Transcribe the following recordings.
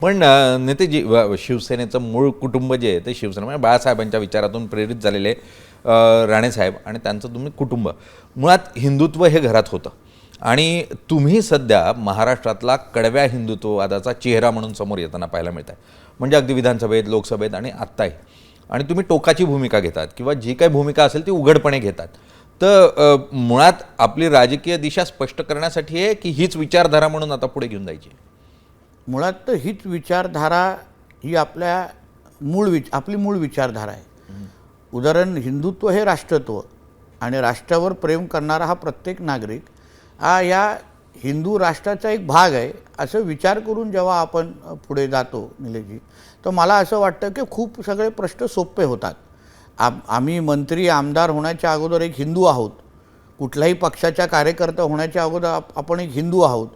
पण नेतेजी शिवसेनेचं मूळ कुटुंब जे आहे ते शिवसेना म्हणजे बाळासाहेबांच्या विचारातून प्रेरित झालेले राणेसाहेब आणि त्यांचं तुम्ही कुटुंब मुळात हिंदुत्व हे घरात होतं आणि तुम्ही सध्या महाराष्ट्रातला कडव्या हिंदुत्ववादाचा चेहरा म्हणून समोर येताना पाहायला मिळत आहे. म्हणजे अगदी विधानसभेत, लोकसभेत आणि आत्ताही. आणि तुम्ही टोकाची भूमिका घेतात किंवा जी काही भूमिका असेल ती उघडपणे घेतात. तर मुळात आपली राजकीय दिशा स्पष्ट करण्यासाठी आहे की हीच विचारधारा म्हणून आता पुढे घेऊन जायची? मुळात तर हीच विचारधारा ही आपली मूळ विचारधारा आहे. उदाहरण हिंदुत्व हे राष्ट्रत्व आणि राष्ट्रावर प्रेम करणारा हा प्रत्येक नागरिक हा या हिंदू राष्ट्राचा एक भाग आहे असं विचार करून जेव्हा आपण पुढे जातो निलेशजी, तर मला असं वाटतं की खूप सगळे प्रश्न सोपे होतात. आम्ही मंत्री आमदार होण्याच्या अगोदर एक हिंदू आहोत. कुठल्याही पक्षाच्या कार्यकर्ता होण्याच्या अगोदर आपण एक हिंदू आहोत.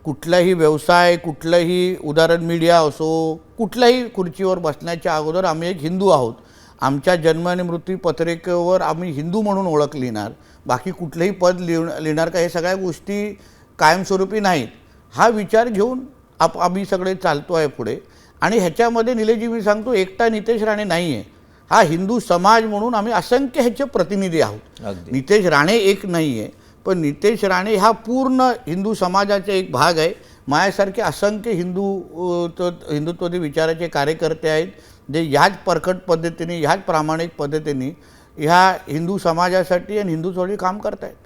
कुठलाही व्यवसाय, कुठलंही उदाहरण मीडिया असो, कुठल्याही खुर्चीवर बसण्याच्या अगोदर आम्ही एक हिंदू आहोत. आमच्या जन्म आणि मृत्यू पत्रिकेवर आम्ही हिंदू म्हणून ओळख लिहिणार, बाकी कुठलंही पद लिहिणार का, हे सगळ्या गोष्टी कायमस्वरूपी नाहीत. हा विचार घेऊन आम्ही सगळे चालतो आहे पुढे. आणि ह्याच्यामध्ये निलेशजी मी सांगतो, एकटा नितेश राणे नाही आहे. हा हिंदू समाज म्हणून आम्ही असंख्य ह्याचे प्रतिनिधी आहोत. नितेश राणे एक नाही आहे, पण नितेश राणे हा पूर्ण हिंदू समाजाचा एक भाग आहे. माझ्यासारखे असंख्य हिंदुत्वादी विचाराचे कार्यकर्ते आहेत जे ह्याच परखड पद्धतीने, ह्याच प्रामाणिक पद्धतीने ह्या हिंदू समाजासाठी आणि हिंदुत्वासाठी काम करत आहेत.